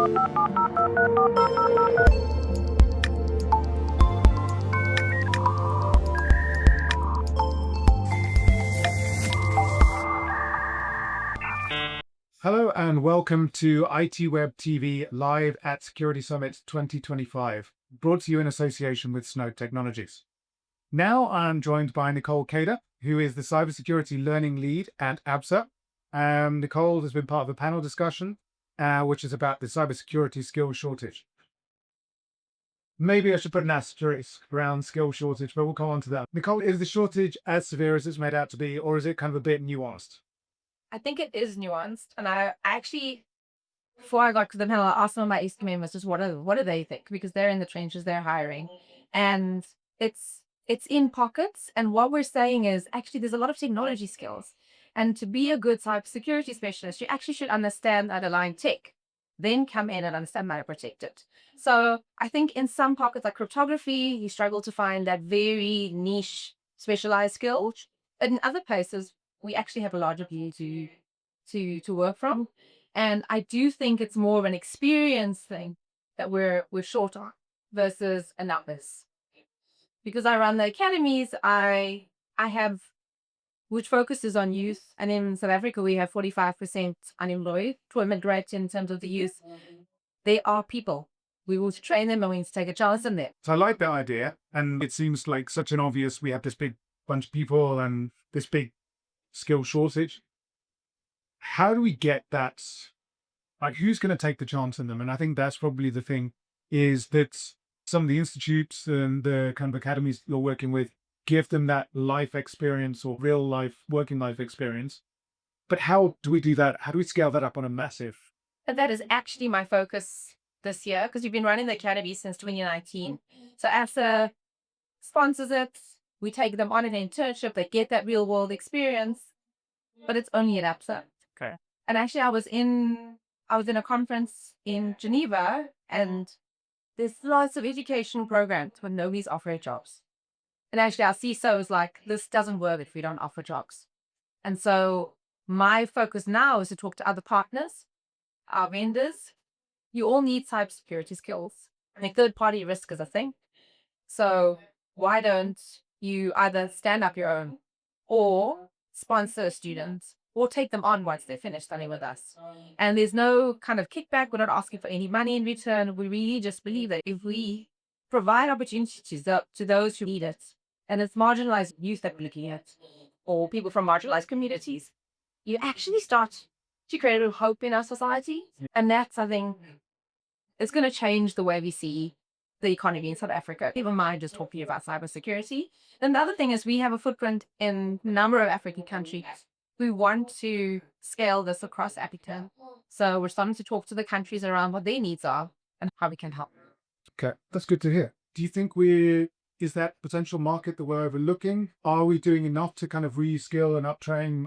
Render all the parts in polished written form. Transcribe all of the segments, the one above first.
Hello and welcome to ITWeb TV live at Security Summit 2025, brought to you in association with Snowd Technologies. Now I'm joined by Nicole Cader, who is the cybersecurity learning lead at Absa. Nicole has been part of a panel discussion, which is about the cybersecurity skills shortage. Maybe I should put an asterisk around skill shortage, but we'll come on to that. Nicole, is the shortage as severe as it's made out to be, or is it kind of a bit nuanced? I think it is nuanced, and I actually, before I got to the panel, I asked some of my East members just what do they think, because they're in the trenches, they're hiring, and it's in pockets. And what we're saying is actually there's a lot of technology skills, and to be a good cybersecurity specialist, you actually should understand underlying tech, then come in and understand how to protect it. So I think in some pockets like cryptography, you struggle to find that very niche specialized skill. In other places, we actually have a larger view to work from. And I do think it's more of an experience thing that we're short on versus a numbers. Because I run the academies, I have, which focuses on youth, and in South Africa we have 45% unemployment rate in terms of the youth. They are people. We will train them and we need to take a chance on them. So I like that idea, and it seems like such an obvious, we have this big bunch of people and this big skill shortage. How do we get that? Like, who's going to take the chance in them? And I think that's probably the thing, is that some of the institutes and the kind of academies you're working with give them that life experience or real life, working life experience. But how do we do that? How do we scale that up on a massive? And that is actually my focus this year, because we've been running the academy since 2019. So Absa sponsors it. We take them on an internship. They get that real world experience, but it's only at Absa. Okay. And actually, I was in a conference in Geneva, and there's lots of education programs where nobody's offering jobs. And actually, our CISO is like, this doesn't work if we don't offer jobs. And so my focus now is to talk to other partners, our vendors. You all need cybersecurity skills. Like third-party risk is a thing. So why don't you either stand up your own or sponsor students or take them on once they're finished studying with us? And there's no kind of kickback. We're not asking for any money in return. We really just believe that if we provide opportunities to those who need it, and it's marginalized youth that we're looking at, or people from marginalized communities, you actually start to create a hope in our society. And that's, I think, it's going to change the way we see the economy in South Africa. Never mind just talking about cybersecurity. And the other thing is we have a footprint in a number of African countries. We want to scale this across Africa. So we're starting to talk to the countries around what their needs are and how we can help. Okay, that's good to hear. Do you think is that potential market that we're overlooking? Are we doing enough to kind of reskill and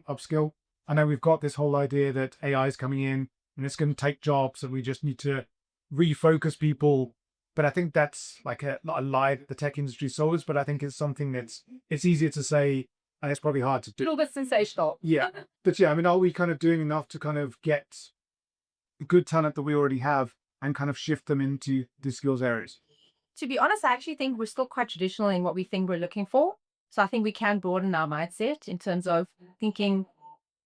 upskill? I know we've got this whole idea that AI is coming in and it's going to take jobs and we just need to refocus people. But I think that's like not a lie that the tech industry solves, but I think it's something it's easier to say and it's probably hard to do. A little bit sensational. Yeah. But yeah, I mean, are we kind of doing enough to kind of get the good talent that we already have and kind of shift them into the skills areas? To be honest, I actually think we're still quite traditional in what we think we're looking for. So I think we can broaden our mindset in terms of thinking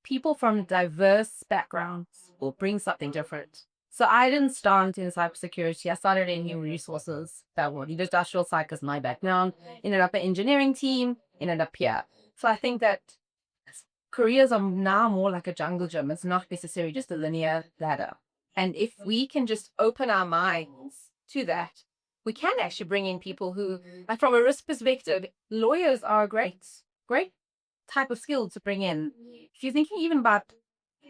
people from diverse backgrounds will bring something different. So I didn't start in cybersecurity. I started in human resources. That was industrial side because my background. Ended up an engineering team, ended up here. So I think that careers are now more like a jungle gym. It's not necessarily just a linear ladder. And if we can just open our minds to that, we can actually bring in people who, like from a risk perspective, lawyers are a great type of skill to bring in. If you're thinking even about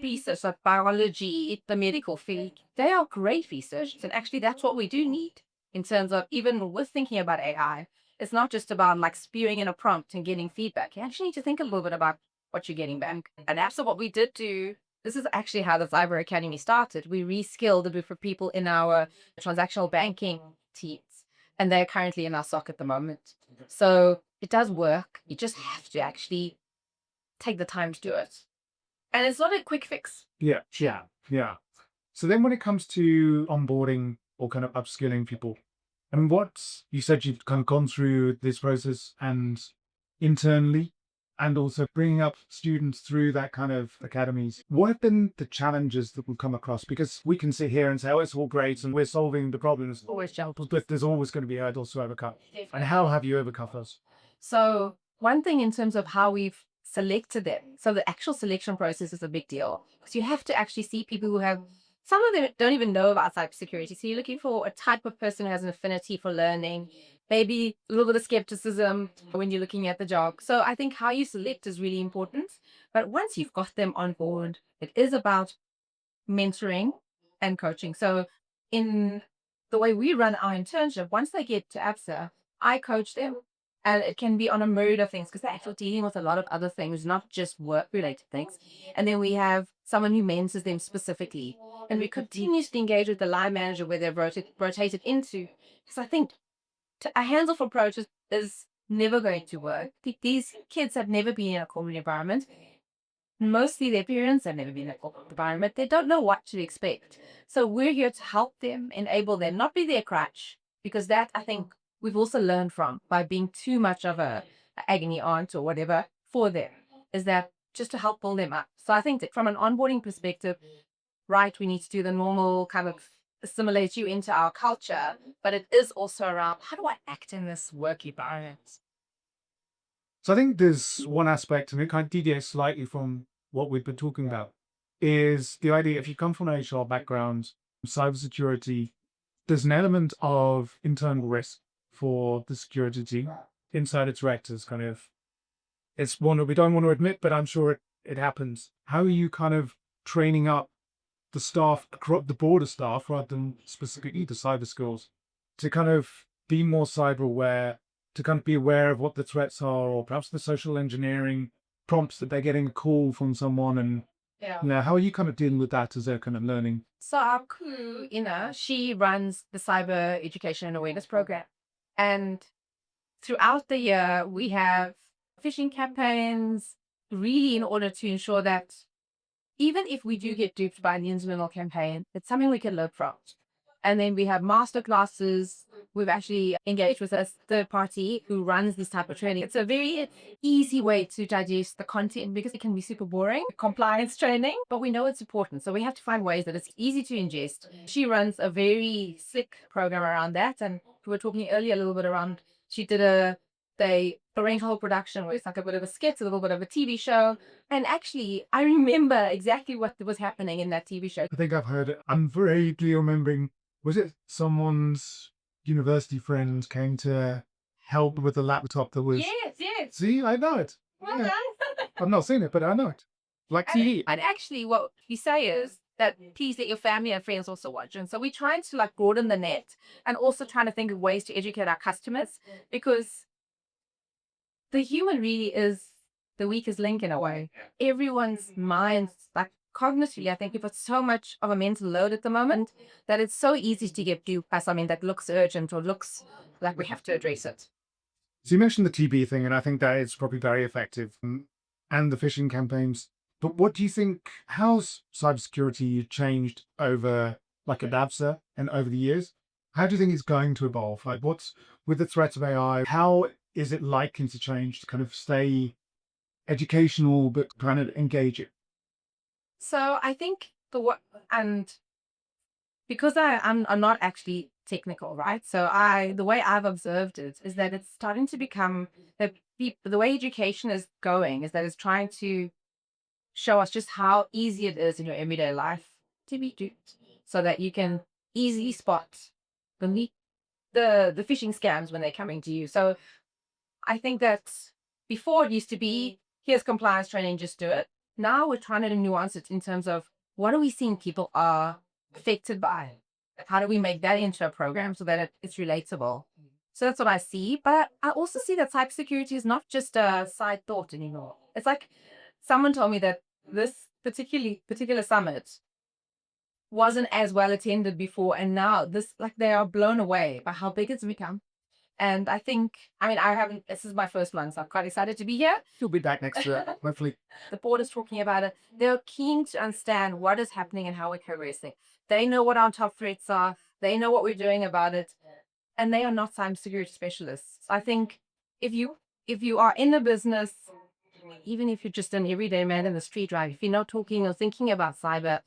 research like biology, the medical field, they are great researchers. And actually that's what we do need in terms of even with thinking about AI. It's not just about like spewing in a prompt and getting feedback. You actually need to think a little bit about what you're getting back. And after what we did do, this is actually how the Cyber Academy started. We reskilled a group of people in our transactional banking teams, and they're currently in our SOC at the moment. So it does work. You just have to actually take the time to do it. And it's not a quick fix. Yeah. So then when it comes to onboarding or kind of upskilling people, and what you said you've kind of gone through this process and internally, and also bringing up students through that kind of academies. What have been the challenges that we've come across? Because we can sit here and say, oh, it's all great and we're solving the problems, Always challenges. but there's always going to be hurdles to overcome. And how have you overcome those? So one thing in terms of how we've selected them. So the actual selection process is a big deal because you have to actually see people who have, some of them don't even know about cybersecurity. So you're looking for a type of person who has an affinity for learning, maybe a little bit of skepticism when you're looking at the job. So I think how you select is really important. But once you've got them on board, it is about mentoring and coaching. So in the way we run our internship, once they get to Absa, I coach them. And it can be on a myriad of things because they're actually dealing with a lot of other things, not just work related things. And then we have someone who mentors them specifically. And we continuously engage with the line manager where they're rotated into. Because I think a hands-off approach is never going to work. These kids have never been in a corporate environment. Mostly their parents have never been in a corporate environment. They don't know what to expect. So we're here to help them, enable them, not be their crutch, because that I think we've also learned from by being too much of a agony aunt or whatever for them, is that just to help pull them up. So I think that from an onboarding perspective, right, we need to do the normal kind of assimilate you into our culture, but it is also around how do I act in this work environment? So I think there's one aspect, and it kind of deviates slightly from what we've been talking about, is the idea if you come from an HR background, cybersecurity, there's an element of internal risk for the security team inside its rectors. Kind of, it's one that we don't want to admit, but I'm sure it happens. How are you kind of training up the staff, the broader staff, rather than specifically the cyber skills, to kind of be more cyber aware, to kind of be aware of what the threats are, or perhaps the social engineering prompts that they're getting a call from someone, and Yeah. how are you kind of dealing with that as they're kind of learning? So our crew, Ina, she runs the cyber education and awareness program. And throughout the year, we have phishing campaigns, really in order to ensure that even if we do get duped by an incidental campaign, it's something we can learn from. And then we have master classes. We've actually engaged with a third party who runs this type of training. It's a very easy way to digest the content because it can be super boring, compliance training, but we know it's important. So we have to find ways that it's easy to ingest. She runs a very slick program around that. And we were talking earlier a little bit around, she did a parental production where it's like a bit of a skit, a little bit of a TV show. And actually, I remember exactly what was happening in that TV show. I think I've heard it. I'm vaguely remembering, was it someone's university friend came to help with a laptop that was. Yes, yes. See, I know it. Well Yeah. done. I've not seen it, but I know it. Like TV. And actually, what you say is that please let your family and friends also watch. And so we're trying to like broaden the net and also trying to think of ways to educate our customers because the human really is the weakest link in a way. Everyone's minds, like cognitively, I think we've got so much of a mental load at the moment that it's so easy to get duped by something that looks urgent or looks like we have to address it. So you mentioned the TB thing, and I think that is probably very effective, and the phishing campaigns. But what do you think? How's cybersecurity changed over like at Absa and over the years? How do you think it's going to evolve? Like, what's with the threats of AI? How is it likely to change to kind of stay educational but kind of engaging? So I think and because I'm not actually technical, right? So the way I've observed it is that it's starting to become that the way education is going is that it's trying to show us just how easy it is in your everyday life to be duped, so that you can easily spot the the phishing scams when they're coming to you. So I think that before it used to be here's compliance training, just do it. Now we're trying to nuance it in terms of what are we seeing people are affected by? How do we make that into a program so that it's relatable? So that's what I see. But I also see that cybersecurity is not just a side thought anymore. It's like someone told me that this particular summit wasn't as well attended before, and now this like they are blown away by how big it's become. And I think, I mean, I haven't, this is my first one, so I'm quite excited to be here. You'll be back next year, hopefully. The board is talking about it. They're keen to understand what is happening and how we're progressing. They know what our top threats are. They know what we're doing about it. And they are not cybersecurity specialists. I think if you are in the business, even if you're just an everyday man in the street, right? If you're not talking or thinking about cyber,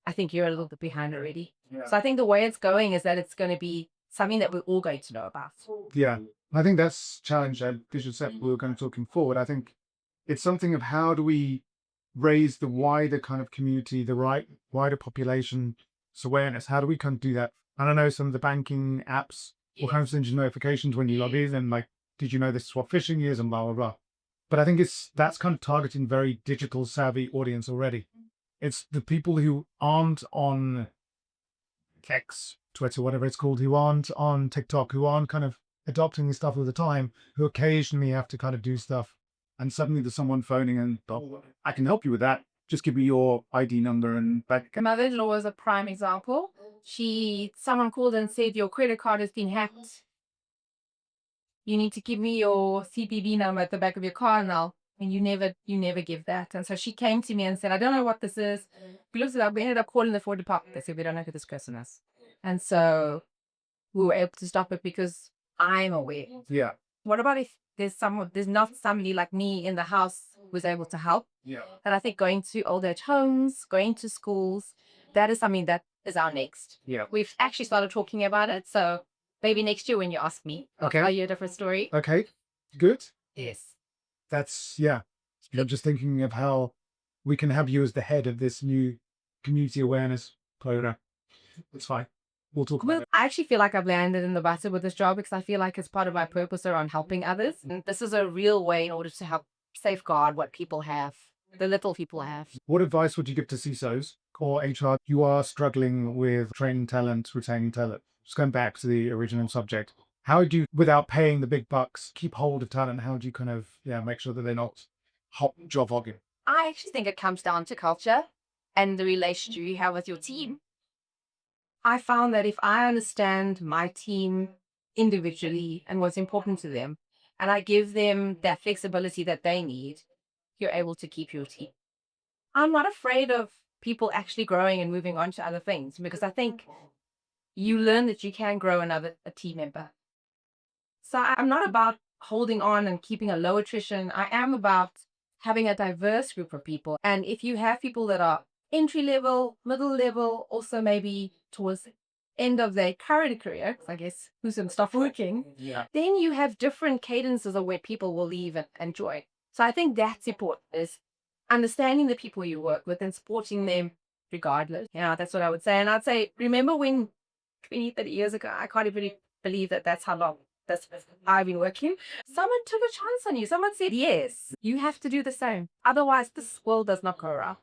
I think you're a little bit behind already. Yeah. So I think the way it's going is that it's going to be something that we're all going to know about. Yeah, I think that's a challenge that Digital Set we were kind of talking forward. I think it's something of how do we raise the wider kind of community, the wider population's awareness? How do we kind of do that? I don't know, some of the banking apps will kind of send you notifications when you log in and like, did you know this is what phishing is and blah, blah, blah. But I think that's kind of targeting very digital savvy audience already. It's the people who aren't on X, Twitter, whatever it's called, who aren't on TikTok, who aren't kind of adopting this stuff all the time, who occasionally have to kind of do stuff. And suddenly there's someone phoning and, oh, I can help you with that. Just give me your ID number and back. My mother-in-law was a prime example. Someone called and said, your credit card has been hacked. You need to give me your CPV number at the back of your car now. And you never give that. And so she came to me and said, I don't know what this is. We looked it up. We ended up calling the fraud department. They said, we don't know who this person is. And so we were able to stop it because I'm aware. Yeah. What about if there's not somebody like me in the house who's able to help? Yeah. And I think going to old age homes, going to schools, that is something that is our next. Yeah. We've actually started talking about it. So maybe next year when you ask me, Okay. I'll tell you a different story. Okay. Good. Yes. That's, yeah. I'm just thinking of how we can have you as the head of this new community awareness program. It's fine. We'll talk about it. I actually feel like I've landed in the butter with this job because I feel like it's part of my purpose around helping others. And this is a real way in order to help safeguard what people have, the little people have. What advice would you give to CISOs or HR? You are struggling with training talent, retaining talent. Just going back to the original subject. How do you, without paying the big bucks, keep hold of talent? How do you kind of, make sure that they're not hot job hogging? I actually think it comes down to culture and the relationship you have with your team. I found that if I understand my team individually and what's important to them, and I give them that flexibility that they need, you're able to keep your team. I'm not afraid of people actually growing and moving on to other things because I think you learn that you can grow a team member. So I'm not about holding on and keeping a low attrition. I am about having a diverse group of people. And if you have people that are entry level, middle level, also maybe towards the end of their current career, I guess, who's going to stop working, then you have different cadences of where people will leave and join. So I think that's important, is understanding the people you work with and supporting them regardless. Yeah, that's what I would say. And I'd say, remember when 20, 30 years ago, I can't even believe that that's how long I've been working. Someone took a chance on you. Someone said, yes, you have to do the same. Otherwise, this world does not go around.